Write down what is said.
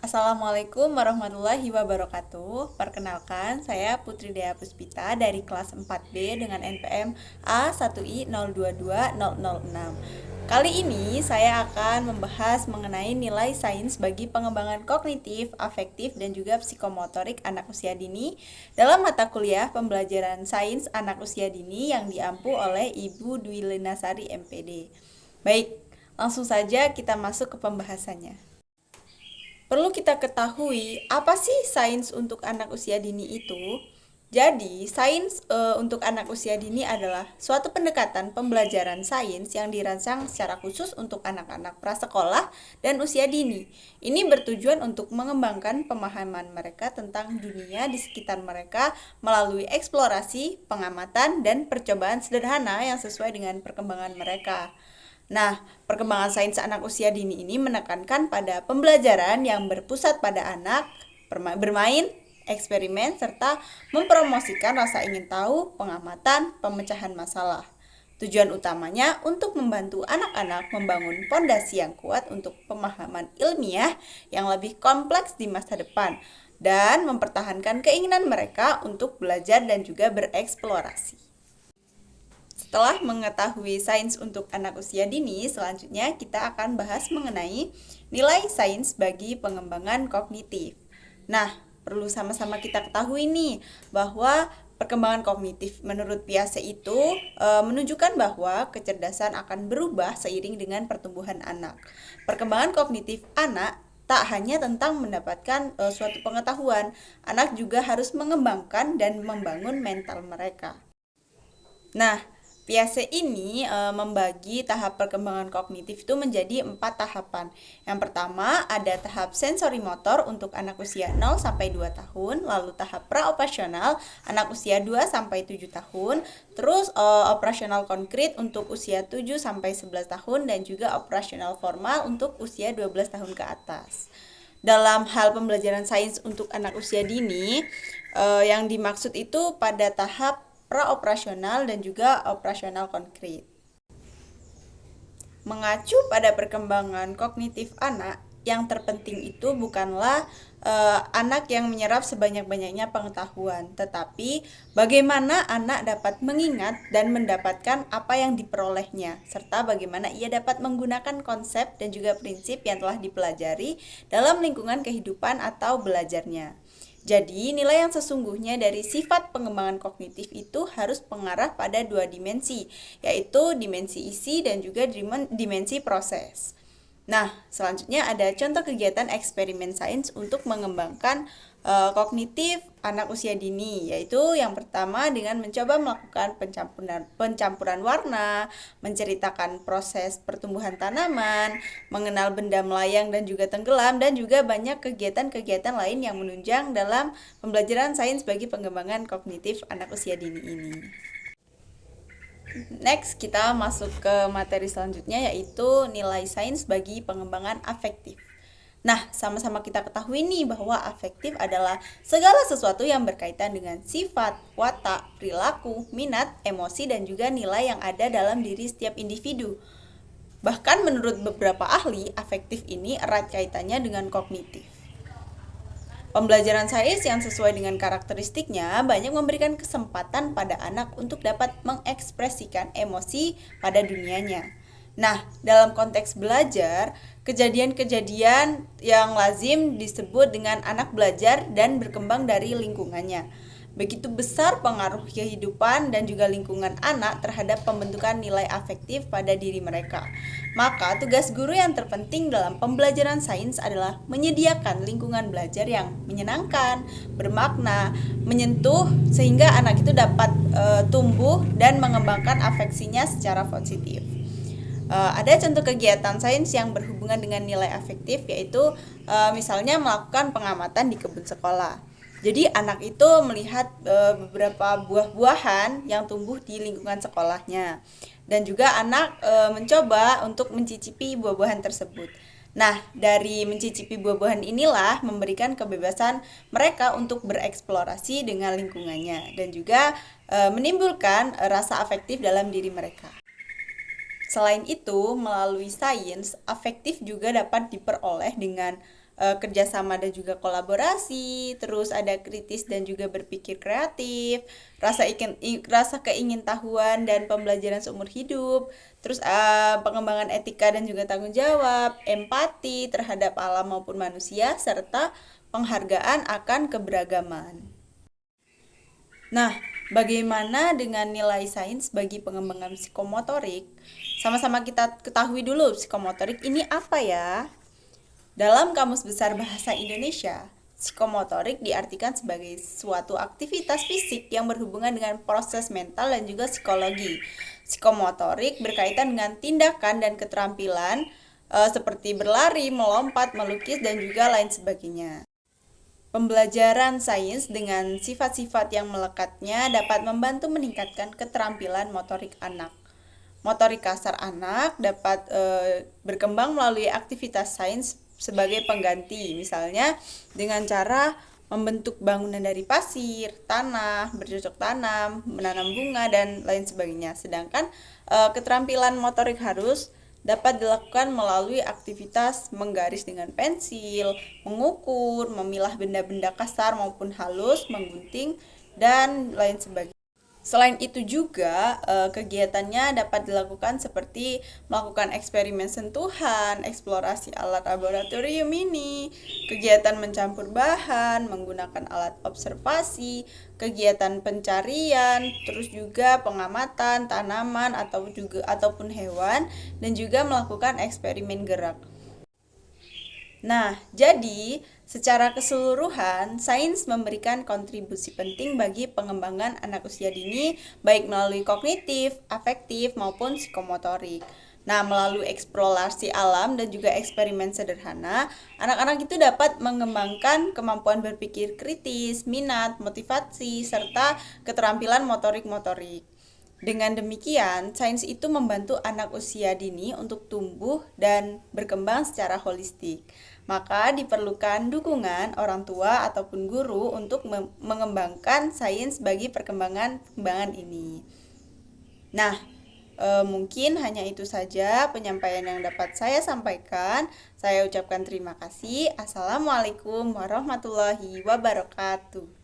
Assalamualaikum warahmatullahi wabarakatuh. Perkenalkan, saya Putri Dea Puspita dari kelas 4B dengan NPM A1I022006. Kali ini saya akan membahas mengenai nilai sains bagi pengembangan kognitif, afektif, dan juga psikomotorik anak usia dini dalam mata kuliah pembelajaran sains anak usia dini yang diampu oleh Ibu Dwi Linasari MPD. Baik, langsung saja kita masuk ke pembahasannya. Perlu kita ketahui apa sih sains untuk anak usia dini itu? Jadi, sains untuk anak usia dini adalah suatu pendekatan pembelajaran sains yang dirancang secara khusus untuk anak-anak prasekolah dan usia dini. Ini bertujuan untuk mengembangkan pemahaman mereka tentang dunia di sekitar mereka melalui eksplorasi, pengamatan, dan percobaan sederhana yang sesuai dengan perkembangan mereka. Nah, perkembangan sains anak usia dini ini menekankan pada pembelajaran yang berpusat pada anak, bermain, eksperimen, serta mempromosikan rasa ingin tahu, pengamatan, pemecahan masalah. Tujuan utamanya untuk membantu anak-anak membangun fondasi yang kuat untuk pemahaman ilmiah yang lebih kompleks di masa depan dan mempertahankan keinginan mereka untuk belajar dan juga bereksplorasi. Setelah mengetahui sains untuk anak usia dini, selanjutnya kita akan bahas mengenai nilai sains bagi pengembangan kognitif. Nah, perlu sama-sama kita ketahui nih bahwa perkembangan kognitif menurut Piaget itu menunjukkan bahwa kecerdasan akan berubah seiring dengan pertumbuhan anak. Perkembangan kognitif anak tak hanya tentang mendapatkan suatu pengetahuan, anak juga harus mengembangkan dan membangun mental mereka. Nah, Piaget ini membagi tahap perkembangan kognitif itu menjadi 4 tahapan. Yang pertama ada tahap sensori motor untuk anak usia 0 sampai 2 tahun, lalu tahap praoperasional anak usia 2 sampai 7 tahun, terus operasional konkret untuk usia 7 sampai 11 tahun dan juga operasional formal untuk usia 12 tahun ke atas. Dalam hal pembelajaran sains untuk anak usia dini, yang dimaksud itu pada tahap praoperasional dan juga operasional konkret. Mengacu pada perkembangan kognitif anak, yang terpenting itu bukanlah anak yang menyerap sebanyak-banyaknya pengetahuan, tetapi bagaimana anak dapat mengingat dan mendapatkan apa yang diperolehnya, serta bagaimana ia dapat menggunakan konsep dan juga prinsip yang telah dipelajari dalam lingkungan kehidupan atau belajarnya. Jadi, nilai yang sesungguhnya dari sifat pengembangan kognitif itu harus mengarah pada 2 dimensi, yaitu dimensi isi dan juga dimensi proses. Nah, selanjutnya ada contoh kegiatan eksperimen sains untuk mengembangkan kognitif anak usia dini, yaitu yang pertama dengan mencoba melakukan pencampuran warna, menceritakan proses pertumbuhan tanaman, mengenal benda melayang dan juga tenggelam, dan juga banyak kegiatan-kegiatan lain yang menunjang dalam pembelajaran sains bagi pengembangan kognitif anak usia dini ini. Next, kita masuk ke materi selanjutnya, yaitu nilai sains bagi pengembangan afektif. Nah, sama-sama kita ketahui nih bahwa afektif adalah segala sesuatu yang berkaitan dengan sifat, watak, perilaku, minat, emosi, dan juga nilai yang ada dalam diri setiap individu. Bahkan menurut beberapa ahli, afektif ini erat kaitannya dengan kognitif. Pembelajaran sains yang sesuai dengan karakteristiknya banyak memberikan kesempatan pada anak untuk dapat mengekspresikan emosi pada dunianya. Nah, dalam konteks belajar, kejadian-kejadian yang lazim disebut dengan anak belajar dan berkembang dari lingkungannya. Begitu besar pengaruh kehidupan dan juga lingkungan anak terhadap pembentukan nilai afektif pada diri mereka. Maka tugas guru yang terpenting dalam pembelajaran sains adalah menyediakan lingkungan belajar yang menyenangkan, bermakna, menyentuh sehingga anak itu dapat tumbuh dan mengembangkan afeksinya secara positif. Ada contoh kegiatan sains yang berhubungan dengan nilai afektif, yaitu misalnya melakukan pengamatan di kebun sekolah. Jadi anak itu melihat beberapa buah-buahan yang tumbuh di lingkungan sekolahnya, dan juga anak mencoba untuk mencicipi buah-buahan tersebut. Nah, dari mencicipi buah-buahan inilah memberikan kebebasan mereka untuk bereksplorasi dengan lingkungannya dan juga menimbulkan rasa afektif dalam diri mereka. Selain itu, melalui sains, afektif juga dapat diperoleh dengan kerjasama dan juga kolaborasi, terus ada kritis dan juga berpikir kreatif, rasa keingintahuan dan pembelajaran seumur hidup, terus pengembangan etika dan juga tanggung jawab, empati terhadap alam maupun manusia, serta penghargaan akan keberagaman. Nah, bagaimana dengan nilai sains bagi pengembangan psikomotorik? Sama-sama kita ketahui dulu psikomotorik ini apa ya? Dalam Kamus Besar Bahasa Indonesia, psikomotorik diartikan sebagai suatu aktivitas fisik yang berhubungan dengan proses mental dan juga psikologi. Psikomotorik berkaitan dengan tindakan dan keterampilan seperti berlari, melompat, melukis, dan juga lain sebagainya. Pembelajaran sains dengan sifat-sifat yang melekatnya dapat membantu meningkatkan keterampilan motorik anak. Motorik kasar anak dapat berkembang melalui aktivitas sains sebagai pengganti, misalnya dengan cara membentuk bangunan dari pasir, tanah, bercocok tanam, menanam bunga, dan lain sebagainya. Sedangkan keterampilan motorik halus dapat dilakukan melalui aktivitas menggaris dengan pensil, mengukur, memilah benda-benda kasar maupun halus, menggunting, dan lain sebagainya. Selain itu juga kegiatannya dapat dilakukan seperti melakukan eksperimen sentuhan, eksplorasi alat laboratorium ini, kegiatan mencampur bahan, menggunakan alat observasi, kegiatan pencarian, terus juga pengamatan tanaman ataupun hewan, dan juga melakukan eksperimen gerak. Nah, jadi secara keseluruhan, sains memberikan kontribusi penting bagi pengembangan anak usia dini, baik melalui kognitif, afektif, maupun psikomotorik. Nah, melalui eksplorasi alam dan juga eksperimen sederhana, anak-anak itu dapat mengembangkan kemampuan berpikir kritis, minat, motivasi, serta keterampilan motorik-motorik. Dengan demikian, sains itu membantu anak usia dini untuk tumbuh dan berkembang secara holistik. Maka diperlukan dukungan orang tua ataupun guru untuk mengembangkan sains bagi perkembangan ini. Nah, mungkin hanya itu saja penyampaian yang dapat saya sampaikan. Saya ucapkan terima kasih. Assalamualaikum warahmatullahi wabarakatuh.